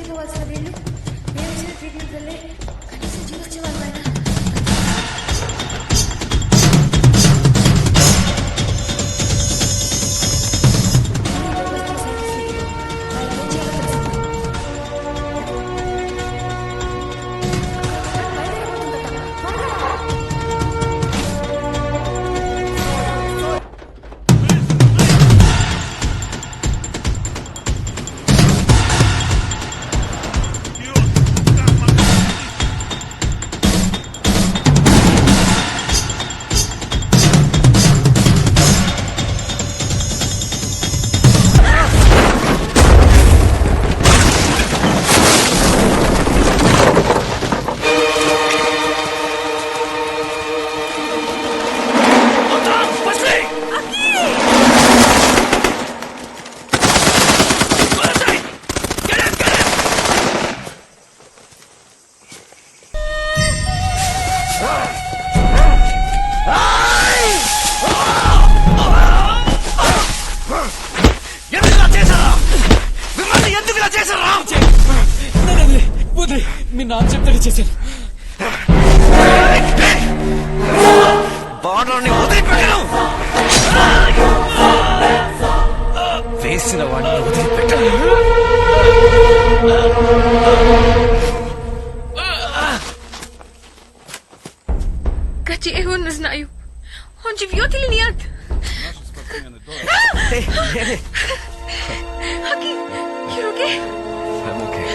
చనిపోవాల్సిన వీళ్ళు మేము ఇచ్చిన ట్రీట్మెంట్ వల్లే కనీసం జీవొచ్చే వాళ్ళు ఆయన. మీ నాన్న చెప్తాడు చేశాను. బార్డర్ని వదిలిపెట్టను, వేసిన వాడిని వదిలిపెట్టను. Gdzie on znają? On ci wziął или нет? Haki, you're okay? I'm okay.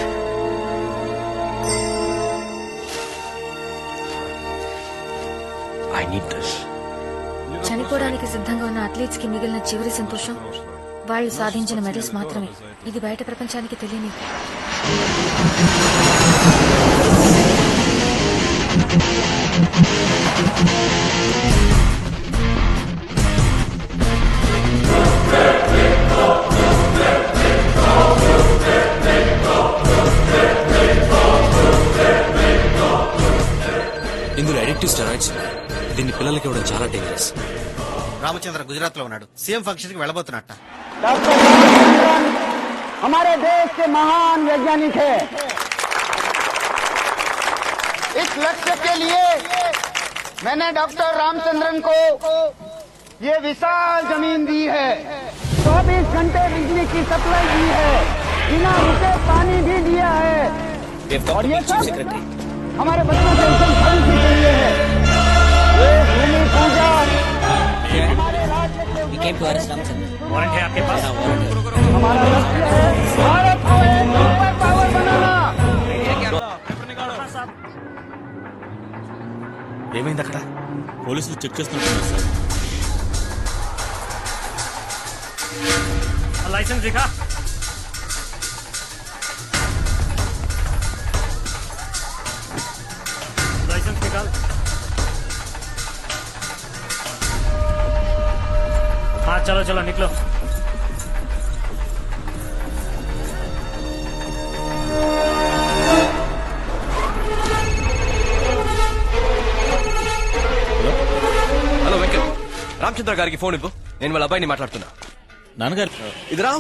I need this. చనిపోవడానికి సిద్ధంగా ఉన్న అథ్లీట్స్ కి మిగిలిన చివరి సంతోషం వాళ్ళు సాధించిన మెడల్స్ మాత్రమే. ఇది బయట ప్రపంచానికి తెలియని. ఇందులో అడిక్టివ్ స్టెరాయిడ్స్ ఉన్నాయి. దీన్ని పిల్లలకి ఇవ్వడం చాలా డేంజరస్. రామచంద్ర గుజరాత్ లో ఉన్నాడు. సీఎం ఫంక్షన్ కి వెళ్ళబోతున్నట్ట. हमारे देश के महान वैज्ञानिक है। इस लक्ष्य के लिए मैंने डॉक्टर रामचंद्रन को ये विशाल जमीन दी है, 24 घंटे बिजली की सप्लाई दी है, बिना रुके पानी भी दिया है, और ये सब हमारे बच्चों के भविष्य के लिए है। ये भूमि पूजा हमारे राज्य के वारंट है आपके पास? हमारा लक्ष्य है भारत को एक सुपर पावर बनाना। ఏమైంది అక్కడ? పోలీసులు చెక్ చేస్తున్నారు సార్. लाइसेंस दिखा. लाइसेंस निकाल. हाँ चलो चलो निकलो. హలో వెంకట్, రామచంద్ర గారికి ఫోన్ ఇవ్వు. నేను వాళ్ళ అబ్బాయిని మాట్లాడుతున్నా. నాన్నగారు इधर आओ.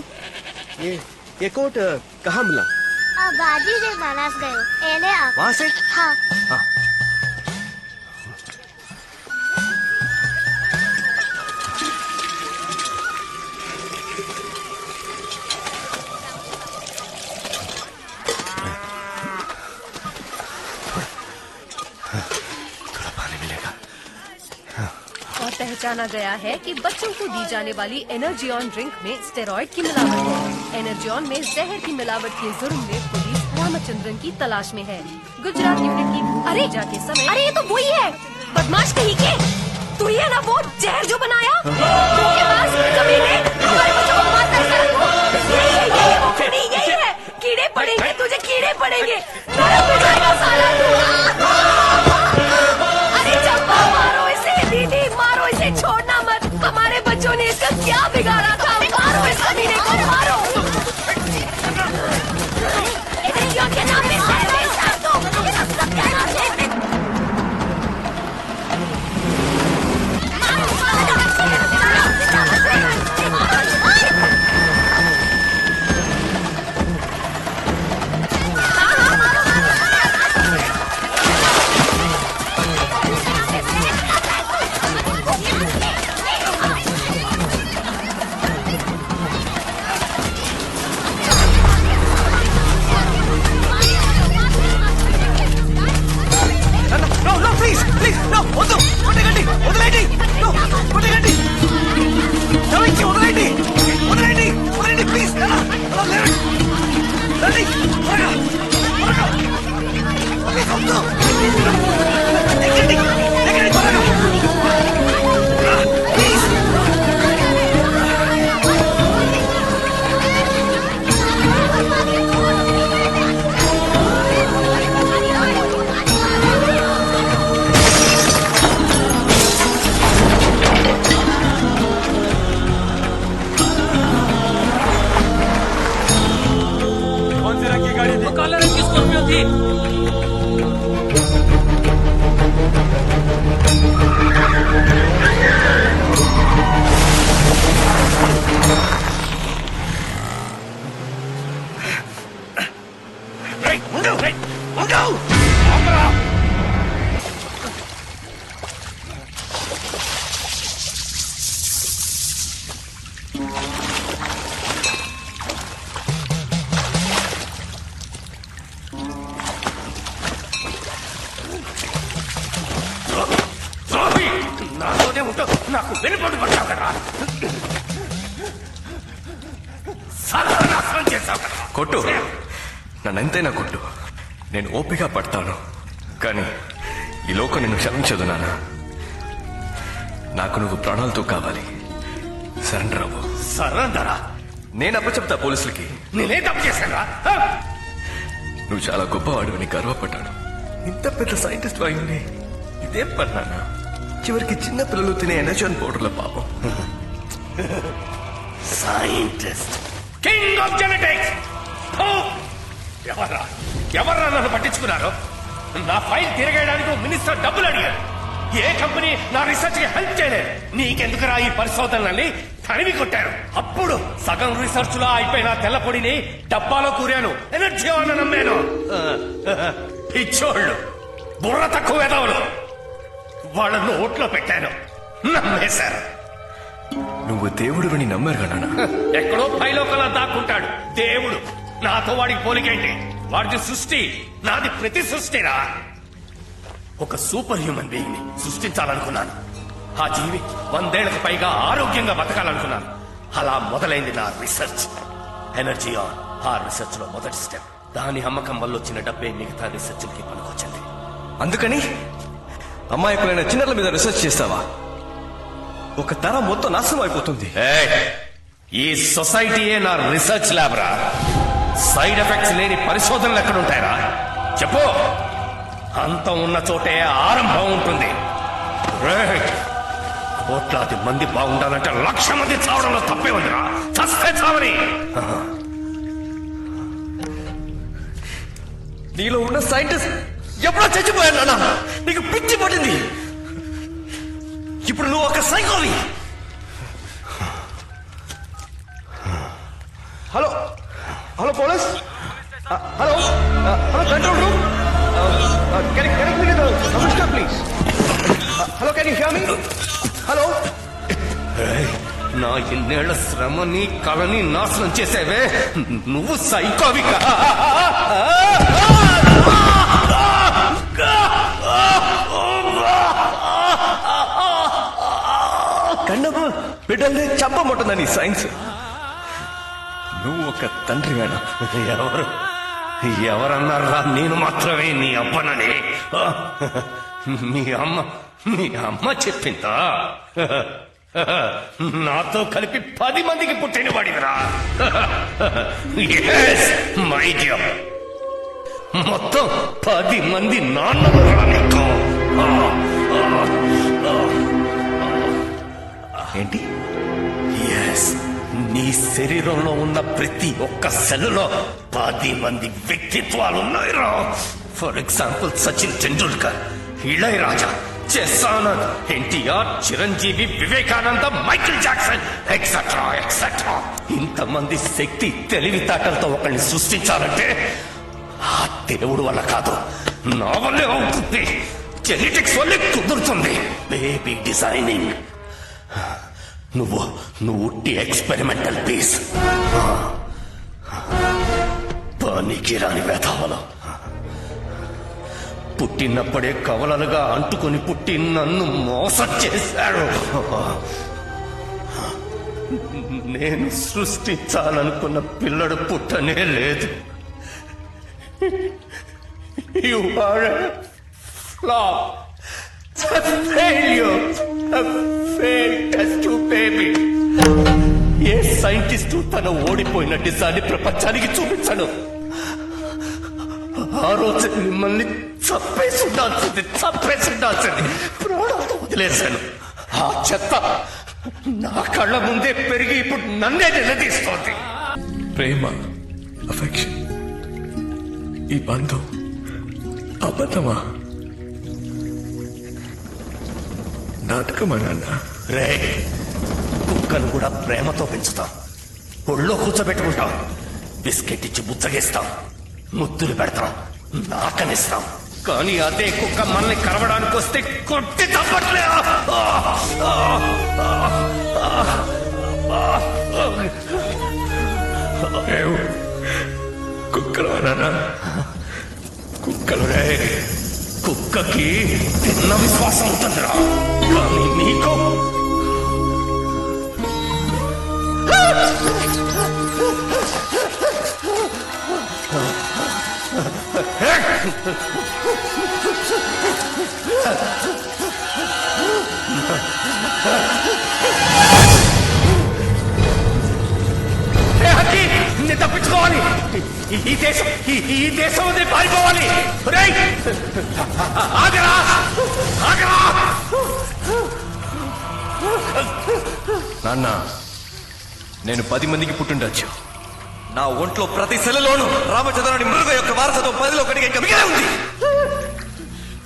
ये कोट कहाँ मिला? बाजी से बनास गए एले आप. वहाँ से? हाँ. हाँ. थोड़ा पानी मिलेगा. और पहचाना गया है कि बच्चों को दी जाने वाली एनर्जी ऑन ड्रिंक में स्टेरॉइड की मिलावट है. एनर्जी ऑन में जहर की मिलावट के जुर्म में पुलिस रामचंद्रन की तलाश में है. गुजरात यूनिट की भूमि पूजा के समय. अरे ये तो वही है, बदमाश कहीं के. तू ही है ना वो जहर जो बनाया? धोखेबाज, कमीने, हमारे बच्चों को मारता है. यही है वो फिर यही है. कीड़े पड़ेंगे तुझे, कीड़े पड़ेंगे. साला तू. अरे चप्पा मारो इसे, दीदी मारो इसे, छोड़ना मत. हमारे बच्चों ने इसका क्या बिगाड़ा था? मारो इस कमीने को, मारो. के नाम पे मारो. సర్వనాశనం చేశావు కదా. కొట్టు, నన్నెంతైనా కొట్టు, నేను ఓపిక పడతాను. కానీ ఈ లోకం నిన్ను క్షమించదు నాన్న. నాకు నువ్వు ప్రాణాలతో కావాలి. సరెండర్ అవ్వు. సరెండరా? నేను అప్పచెప్తా పోలీసులకి. నేనే తప్పు చేశానా? నువ్వు చాలా గొప్పవాడివని గర్వపడ్డాను. ఇంత పెద్ద సైంటిస్ట్ అయింది ఇదేం పన్నానా? చివరికి చిన్న పిల్లలు తినే ఎనర్జీ పౌడర్ల పాపం. Scientist, king of genetics. ఎవరా నన్ను పట్టించుకున్నారు? నా ఫైల్ తిరగేయడానికి మినిస్టర్ డబ్బులు అడిగారు. ఏ కంపెనీ నా రీసెర్చ్ కి హెల్ప్ చేయలేదు. నీకెందుకురా ఈ పరిశోధనల్ని తరిమి కొట్టారు. అప్పుడు సగం రీసెర్చ్ లో అయిపోయిన తెల్లపొడిని డబ్బాలో కూరాను, ఎనర్జీ అని నమ్మాను. పిచ్చోళ్ళు, బుర్ర తక్కువ ఎదవలు, వాళ్ళ నోట్లో పెట్టాను, నమ్మేశారు. నువ్వు దేవుడివని నమ్మారు కదా నాన్న. ఎక్కడో పైలోకలా దాక్కుంటాడు దేవుడు. నాతో వాడికి పోలికేంటి? వాడిది సృష్టి, నాది ప్రతి సృష్టిరా. ఒక సూపర్ హ్యూమన్ బీయింగ్ ని సృష్టించాలనుకున్నాను. ఆ జీవి 100 ఏళ్లకు పైగా ఆరోగ్యంగా బతకాలనుకున్నాను. అలా మొదలైంది నా రీసెర్చ్. ఎనర్జీ ఆన్ ఆ రీసెర్చ్ లో మొదటి స్టెప్. దాని అమ్మకం వల్ల వచ్చిన డబ్బే మిగతా రీసెర్చ్ కి పనికొచ్చింది. అందుకని అమ్మాయికులైన చిన్నల మీద రీసెర్చ్ చేస్తావా? ఒక తరం మొత్తం నాశనం అయిపోతుంది. ఈ సొసైటీయే నా రీసెర్చ్ ల్యాబ్ రా. సైడ్ ఎఫెక్ట్స్ లేని పరిశోధనలు ఎక్కడుంటాయరా చెప్పు. అంతం ఉన్న చోటే ఆరంభం ఉంటుంది. కోట్లాది మంది బాగుండాలంటే 1,00,000 మంది చావడంలో తప్పే ఉందిరా. చస్తే చావని. నీలో ఉన్న సైంటిస్ట్ ఎప్పుడో చచ్చిపోయాను నాన్న. నీకు పిచ్చి పడింది. ఇప్పుడు నువ్వు ఒక సైకోవి. Hello hello police. Hello hello control room. Connect me to the commissioner please. Hello can you hear me? Hello. నా ఇన్నేళ్ల శ్రమని కళని నాశనం చేసేవే నువ్వు సైకోవికా? కన్నమ్మ బిడ్డల్ని చంపమంటుందని సైన్స్. నువ్వు ఒక తండ్రి వేడా? ఎవరన్నారా నేను మాత్రమే నీ అబ్బనని? మీ అమ్మ చెప్పిందా? నాతో కలిపి 10 మందికి పుట్టిన వాడివిరా. మై డియర్, మొత్తం 10 మంది నాన్నలురా నీకు. ఏంటి? ఎస్, నీ శరీరంలో ఉన్న ప్రతి ఒక్క సెల్లులో 10 మంది వ్యక్తిత్వాలు ఉన్నాయిరా. For example Sachin Tendulkar, Ilaiyaraaja, chess Anand, NTR, Chiranjeevi, Vivekananda, Michael Jackson, etcetera etcetera. ఇంతమంది శక్తి తెలివితేటలతో ఒకరిని సృష్టించాలంటే ఆ దేవుడు వల్ల కాదు, నా వల్లే అవుతుంది. జెనెటిక్స్ వల్లే కుదురుతుంది. Baby designing. నువ్వు ఉట్టి ఎక్స్పెరిమెంటల్ పీస్. పనికి రాని వేధావలం. పుట్టినప్పుడే కవలలుగా అంటుకొని పుట్టి నన్ను మోసం చేశాడు. నేను సృష్టించాలనుకున్న పిల్లడు పుట్టనే లేదు. You are a flop, a failure, a failed test tube baby. A scientist తన ఓడిపోయిన డిజైన్ ప్రపంచానికి చూపించను. ఆ రోజు మిమ్మల్ని చంపేసి ఉండాల్సింది. ప్రాణాలతో వదిలేశాను. ఆ చెత్త నా కళ్ళ ముందే పెరిగి ఇప్పుడు నన్నే నిలదీస్తోంది. ప్రేమ, అఫెక్షన్, ఈ బంధం అబద్ధమా? నాటకమా నాన్న? రే, కుక్కను కూడా ప్రేమతో పెంచుతాం. ఒళ్ళో కూర్చోబెట్టుకుంటాం. బిస్కెట్ ఇచ్చి బుచ్చగేస్తాం. ముద్దులు పెడతాం. నాకనిస్తాం. కానీ అదే కుక్క మనల్ని కరవడానికి వస్తే కొట్టి తప్పట్లే. కుక్కలు నాన్న, కుక్కలు. రే, కుక్కకి తిన్న విశ్వాసం ఉంటుందిరా. కానీ నీకు నేను తప్పించుకోవాలి. ఈ దేశం ఈ దేశం వదిలి పారిపోవాలి. ఒరేయ్! ఆగరా ఆగరా. నాన్న, నేను 10 మందికి పుట్టుండొచ్చు. నా ఒంట్లో ప్రతి సెలలోనూ రామచంద్రుని మృగ యొక్క వారసత్వం 10లో ఒకటిగా ఇంకా మిగిలే ఉంది.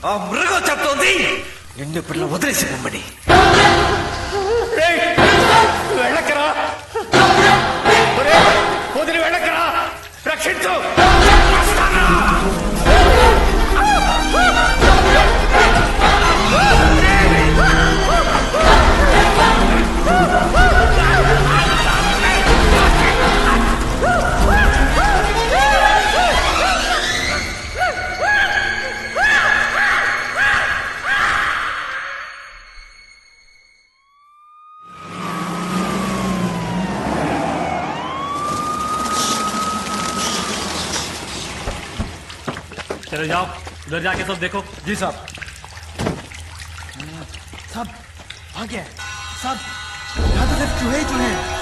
ఆ మృగం చెప్తోంది నిన్ను ఇప్పుడు వదిలేసి పొమ్మని. ఒరేయ్! వెళ్ళకరా. ఒరేయ్! వదిలి వెళ్ళకరా. రక్షించు. వస్తానా? चलो जाओ, उधर जाके सब देखो. जी साहब. सब आ गया सब, यहाँ तो सिर्फ चूहे ही चूहे हैं.